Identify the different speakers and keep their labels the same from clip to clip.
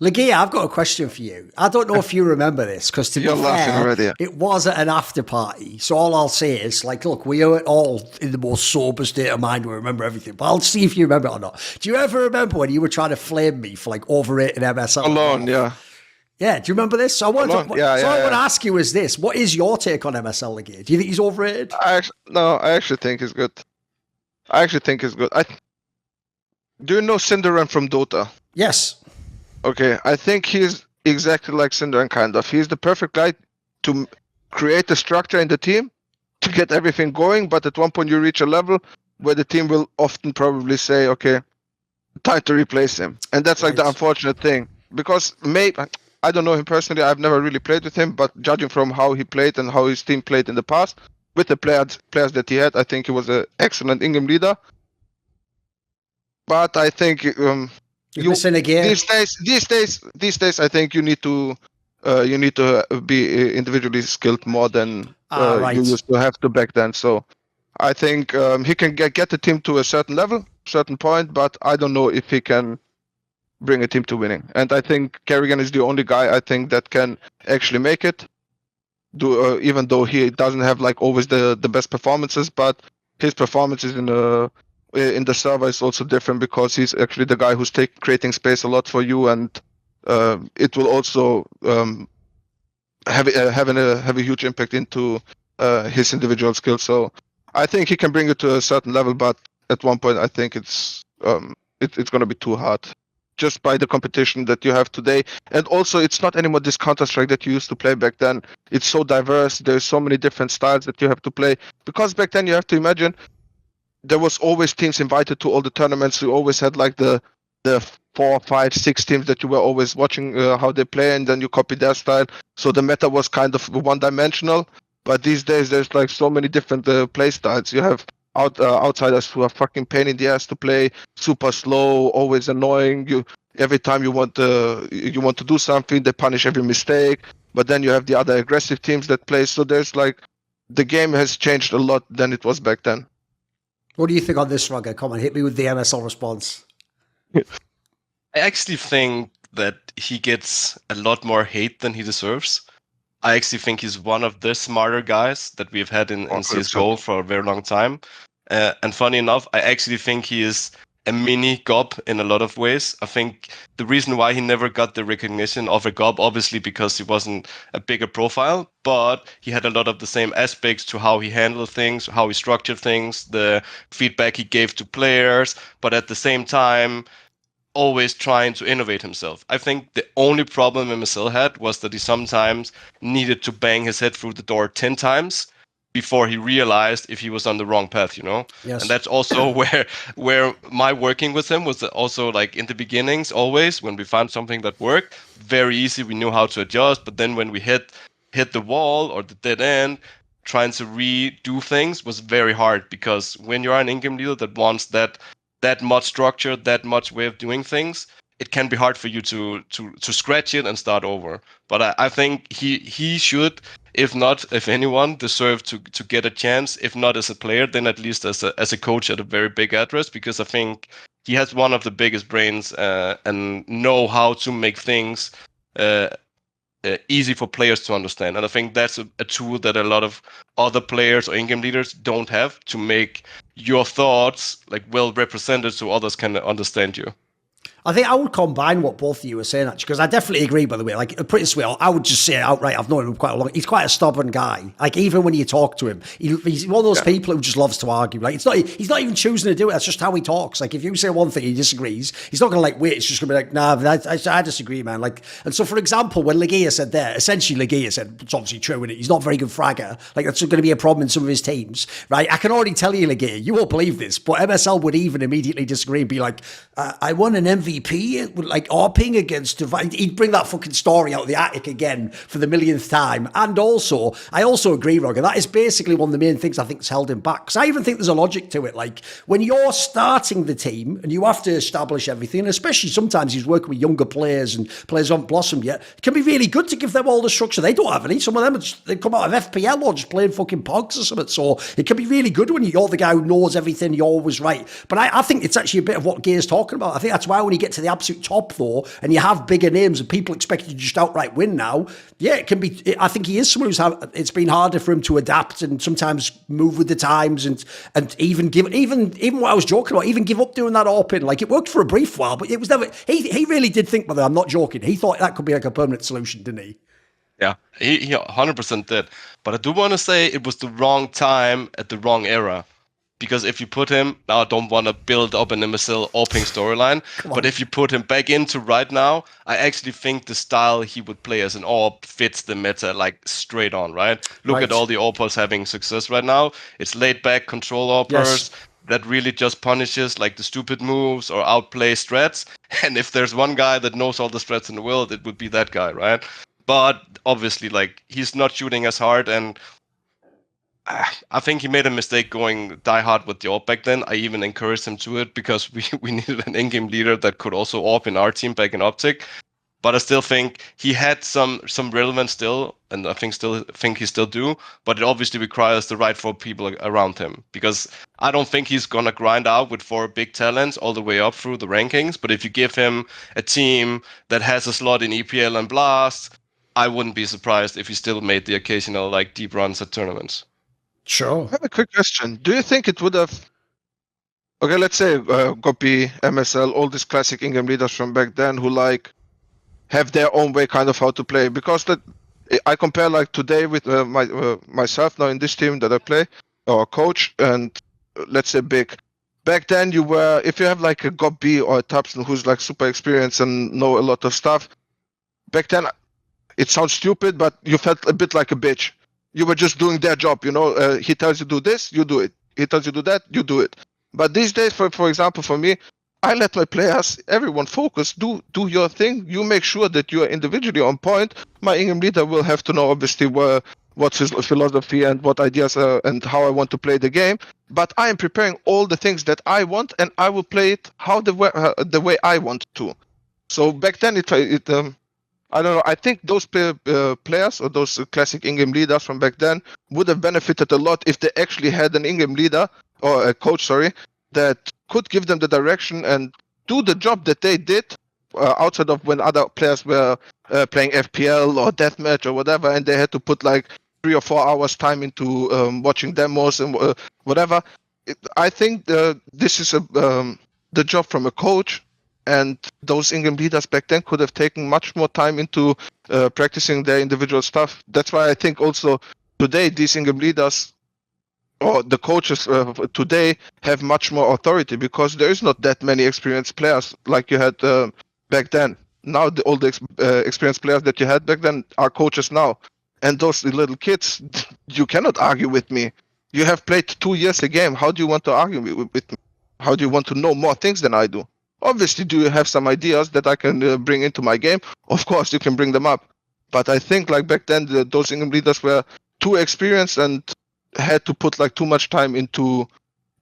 Speaker 1: LEGIJA, I've got a question for you. I don't know if you remember this, because to be
Speaker 2: You're laughing
Speaker 1: fair,
Speaker 2: already.
Speaker 1: it was at an after party. So all I'll say is, like, look, we are all in the most sober state of mind. We remember everything. But I'll see if you remember it or not. Do you ever remember when you were trying to flame me for, like, overrated MSL?
Speaker 2: Alone, yeah.
Speaker 1: Yeah, do you remember this? So I want
Speaker 2: Alone,
Speaker 1: to,
Speaker 2: yeah,
Speaker 1: so
Speaker 2: yeah,
Speaker 1: I want to
Speaker 2: yeah.
Speaker 1: ask you is this. What is your take on MSL LEGIJA? Do you think he's overrated?
Speaker 2: I actually think he's good. I actually think he's good. Do you know Cinderan from Dota?
Speaker 1: Yes.
Speaker 2: Okay, I think he's exactly like Cinderan, kind of. He's the perfect guy to create a structure in the team, to get everything going, but at one point you reach a level where the team will often probably say, okay, time to replace him. And that's like the
Speaker 1: Right.
Speaker 2: unfortunate thing. Because maybe, I don't know him personally, I've never really played with him, but judging from how he played and how his team played in the past, with the players that he had, I think he was an excellent in-game leader. But I think
Speaker 1: Missing a gear.
Speaker 2: these days, I think you need to be individually skilled more than
Speaker 1: Right.
Speaker 2: you used to have to back then. So I think he can get the team to a certain level, certain point, but I don't know if he can bring a team to winning. And I think Kerrigan is the only guy I think that can actually make it. Even though he doesn't have like always the best performances, but his performances in the server is also different because he's actually the guy who's creating space a lot for you, and it will also have a huge impact into his individual skills. So I think he can bring it to a certain level, but at one point I think it's going to be too hard, just by the competition that you have today. And also, it's not anymore this Counter-Strike that you used to play back then. It's so diverse. There's so many different styles that you have to play. Because back then, you have to imagine, there was always teams invited to all the tournaments. You always had like the 4, 5, 6 teams that you were always watching how they play, and then you copy their style. So the meta was kind of one-dimensional. But these days, there's like so many different play styles. You have outsiders who are fucking pain in the ass to play, super slow, always annoying. You every time you want to do something, they punish every mistake. But then you have the other aggressive teams that play. So there's like, the game has changed a lot than it was back then.
Speaker 1: What do you think on this, Ruggah? Come on, hit me with the MSL response.
Speaker 3: I actually think that he gets a lot more hate than he deserves. I actually think he's one of the smarter guys that we've had in CSGO for a very long time. And funny enough, I actually think he is a mini gob in a lot of ways. I think the reason why he never got the recognition of a gob, obviously because he wasn't a bigger profile, but he had a lot of the same aspects to how he handled things, how he structured things, the feedback he gave to players, but at the same time, always trying to innovate himself. I think the only problem MSL had was that he sometimes needed to bang his head through the door 10 times before he realized if he was on the wrong path, you know?
Speaker 1: Yes.
Speaker 3: And that's also where my working with him was also like in the beginnings, always when we found something that worked, very easy, we knew how to adjust. But then when we hit the wall or the dead end, trying to redo things was very hard, because when you're an in-game leader that wants that much structure, that much way of doing things, it can be hard for you to scratch it and start over. But I think he should, if anyone, deserve to get a chance. If not as a player, then at least as a coach at a very big address, because I think he has one of the biggest brains and know how to make things easy for players to understand. And I think that's a tool that a lot of other players or in-game leaders don't have, to make your thoughts like well represented so others can understand you.
Speaker 1: I think I would combine what both of you were saying, actually, because I definitely agree, by the way. Like, pretty sweet. I would just say it outright, I've known him quite a long. He's quite a stubborn guy. Like, even when you talk to him, he's one of those people who just loves to argue. Like, he's not even choosing to do it. That's just how he talks. Like, if you say one thing, he disagrees. He's not going to, like, wait. It's just going to be like, nah, I disagree, man. Like, and so, for example, when LEGIJA said there, essentially LEGIJA said, it's obviously true, isn't it? He's not a very good fragger. Like, that's going to be a problem in some of his teams, right? I can already tell you, LEGIJA, you won't believe this, but MSL would even immediately disagree and be like, I won an MVP, like ARPing against Divine. He'd bring that fucking story out of the attic again for the millionth time. And also, I also agree, Ruggah, that is basically one of the main things I think has held him back. Because I even think there's a logic to it. Like, when you're starting the team and you have to establish everything, and especially sometimes he's working with younger players and players haven't blossomed yet, it can be really good to give them all the structure. They don't have any. Some of them, they come out of FPL or just playing fucking pogs or something. So it can be really good when you're the guy who knows everything, you're always right. But I think it's actually a bit of what Gay's talking about. I think that's why when he you get to the absolute top, though, and you have bigger names and people expect you to just outright win now, yeah, it can be. I think he is someone it's been harder for him to adapt and sometimes move with the times and even what I was joking about, even give up doing that AWP. Like, it worked for a brief while, but it was never. He really did think, I'm not joking. He thought that could be like a permanent solution, didn't he?
Speaker 3: Yeah, he 100% did. But I do want to say it was the wrong time at the wrong era. Because if you put him, now I don't want to build up an MSL AWPing storyline, but if you put him back into right now, I actually think the style he would play as an AWP fits the meta, like, straight on, right? Look at all the AWPers having success right now. It's laid back, control AWPers that really just punishes, like, the stupid moves or outplay strats. And if there's one guy that knows all the strats in the world, it would be that guy, right? But obviously, like, he's not shooting as hard, and I think he made a mistake going die hard with the AWP back then. I even encouraged him to it because we needed an in-game leader that could also AWP in our team back in Optic. But I still think he had some relevance still, and I think he still do. But it obviously requires the right 4 people around him, because I don't think he's gonna grind out with 4 big talents all the way up through the rankings. But if you give him a team that has a slot in EPL and Blast, I wouldn't be surprised if he still made the occasional, like, deep runs at tournaments.
Speaker 1: Sure.
Speaker 2: I have a quick question. Do you think it would have... Okay, let's say Gopi, MSL, all these classic in-game leaders from back then who, like, have their own way kind of how to play. Because I compare, like, today with myself now in this team that I play, or coach, and let's say Big. Back then you were... If you have, like, a Gopi or a Tapson who's, like, super experienced and know a lot of stuff, back then, it sounds stupid, but you felt a bit like a bitch. You were just doing their job, you know. He tells you do this, you do it. He tells you do that, you do it. But these days, for example, for me, I let my players, everyone focus, do your thing. You make sure that you are individually on point. My in-game leader will have to know, obviously, what's his philosophy and what ideas and how I want to play the game. But I am preparing all the things that I want, and I will play it the way I want to. So back then, I don't know. I think those players or those classic in-game leaders from back then would have benefited a lot if they actually had an in-game leader or a coach, that could give them the direction and do the job that they did outside of when other players were playing FPL or deathmatch or whatever, and they had to put like 3 or 4 hours time into watching demos and whatever. I think this is the job from a coach. And those in-game leaders back then could have taken much more time into practicing their individual stuff. That's why I think also today these in-game leaders or the coaches today have much more authority, because there is not that many experienced players like you had back then. Now all the experienced players that you had back then are coaches now. And those little kids, you cannot argue with me. You have played 2 years a game. How do you want to argue with me? How do you want to know more things than I do? Obviously, do you have some ideas that I can bring into my game? Of course, you can bring them up. But I think like back then, those in-game leaders were too experienced and had to put like too much time into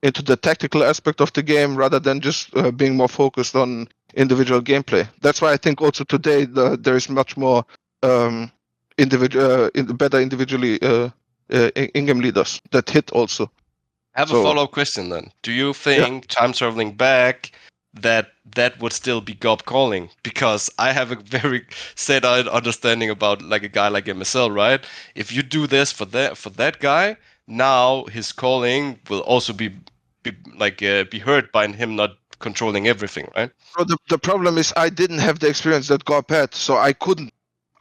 Speaker 2: the tactical aspect of the game rather than just being more focused on individual gameplay. That's why I think also today there is much more better individually in-game leaders that hit also.
Speaker 3: I have a follow-up question then. Do you think time traveling back that would still be gob calling? Because I have a very set-eyed understanding about like a guy like MSL, right? If you do this for that guy, now his calling will also be heard by him not controlling everything, right?
Speaker 2: So the problem is I didn't have the experience that Gob had, so I couldn't.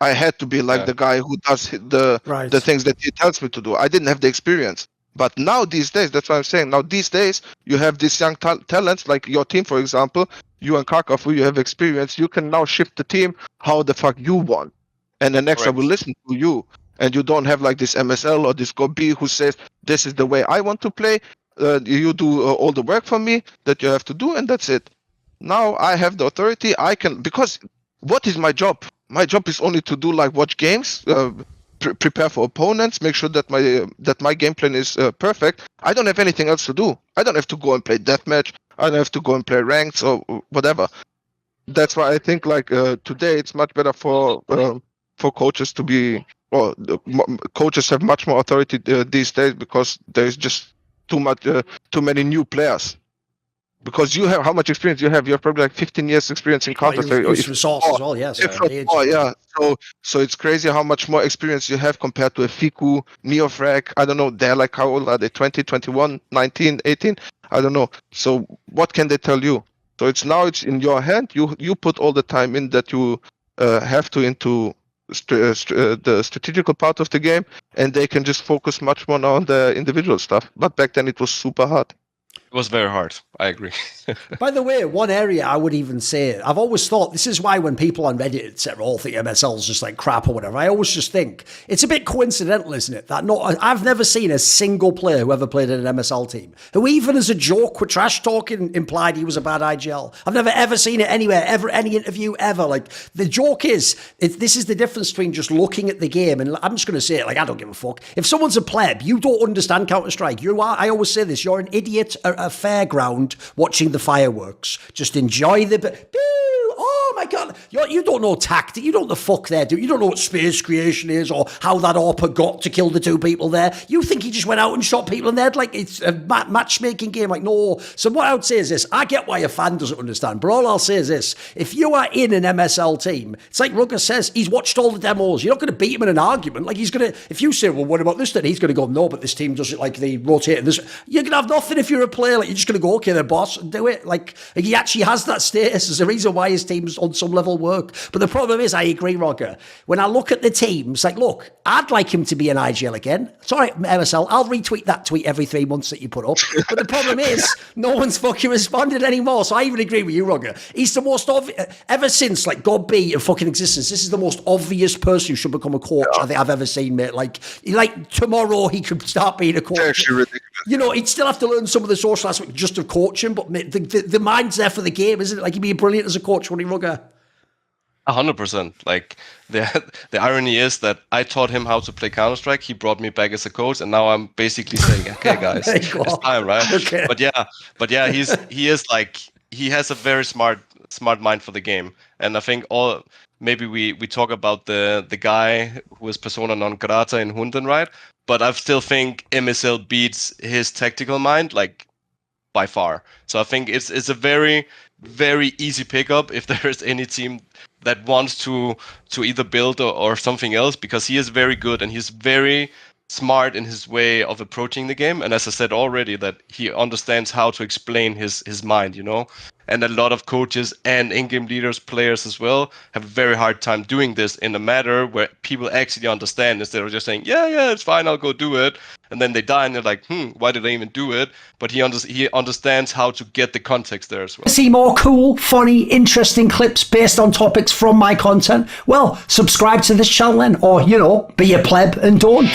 Speaker 2: I had to be like the guy who does the things that he tells me to do. I didn't have the experience. But now these days, that's what I'm saying. Now these days, you have these young talents, like your team, for example, you and Karkov, who you have experience. You can now shift the team how the fuck you want. And the next I will listen to you. And you don't have like this MSL or this Gobi who says, this is the way I want to play. You do all the work for me that you have to do, and that's it. Now I have the authority. I can, because what is my job? My job is only to do like watch games, prepare for opponents, make sure that my game plan is perfect. I don't have anything else to do. I don't have to go and play deathmatch. I don't have to go and play ranks or whatever. That's why I think like today it's much better for coaches to be. Well, coaches have much more authority these days because there is just too many new players. because you have how much experience you have. You have probably like 15 years experience in Counter Strike.
Speaker 1: Resources as well, yes.
Speaker 2: Yeah. So it's crazy how much more experience you have compared to a Fiku, Neofrag. I don't know. They're like, how old are they? 20, 21, 19, 18? I don't know. So what can they tell you? So it's in your hand. You put all the time in that you have to into the strategical part of the game, and they can just focus much more now on the individual stuff. But back then it was super hard.
Speaker 3: It was very hard. I agree.
Speaker 1: By the way, one area I would even say, I've always thought, this is why when people on Reddit, etc., all think MSL is just like crap or whatever, I always just think, it's a bit coincidental, isn't it? That I've never seen a single player who ever played in an MSL team, who even as a joke with trash talking implied he was a bad IGL. I've never ever seen it anywhere, ever, any interview ever. Like, the joke is, this is the difference between just looking at the game, and I'm just going to say it, like, I don't give a fuck. If someone's a pleb, you don't understand Counter-Strike. I always say this, you're an idiot at a fairground watching the fireworks. Just enjoy the... Oh my God, you don't know tactic, you don't know the fuck they're doing, you don't know what space creation is or how that AWPer got to kill the two people there. You think he just went out and shot people in there like it's a matchmaking game. Like, no. So what I would say is this, I get why a fan doesn't understand, but all I'll say is this, if you are in an MSL team, it's like Ruggah says, he's watched all the demos, you're not going to beat him in an argument. Like, he's going to, if you say, well, what about this then? He's going to go, no, but this team does it like they rotate this. You're going to have nothing if you're a player. Like, you're just going to go, okay, then boss, and do it. Like, he actually has that status. There's a reason why his team's on some level work. But the problem is, I agree, Ruggah. When I look at the teams, like, look, I'd like him to be an IGL again. Sorry, MSL, I'll retweet that tweet every 3 months that you put up. But the problem is, no one's fucking responded anymore. So I even agree with you, Ruggah. He's the most obvious, ever since, like, God be in fucking existence, this is the most obvious person who should become a coach I think I've ever seen, mate. Like tomorrow he could start being a coach.
Speaker 2: Actually ridiculous.
Speaker 1: You know, he'd still have to learn some of the social aspect just of coaching, but the mind's there for the game, isn't it? Like, he'd be brilliant as a coach, wouldn't he, Ruggah?
Speaker 3: 100%. Like, the irony is that I taught him how to play Counter-Strike. He brought me back as a coach, and now I'm basically saying, "Okay, guys, it's time, right?" Okay. But yeah, he is like, he has a very smart mind for the game, and I think maybe we talk about the guy who is persona non grata in Hunden, right? But I still think MSL beats his tactical mind, like, by far. So I think it's a very, very easy pickup if there is any team that wants to either build or something else, because he is very good and he's very smart in his way of approaching the game. And as I said already, that he understands how to explain his mind, you know. And a lot of coaches and in-game leaders, players as well, have a very hard time doing this in a matter where people actually understand, instead of just saying, yeah, it's fine, I'll go do it. And then they die and they're like, why did I even do it? But he understands how to get the context there as well.
Speaker 1: See more cool, funny, interesting clips based on topics from my content? Well, subscribe to this channel then, or, you know, be a pleb and don't.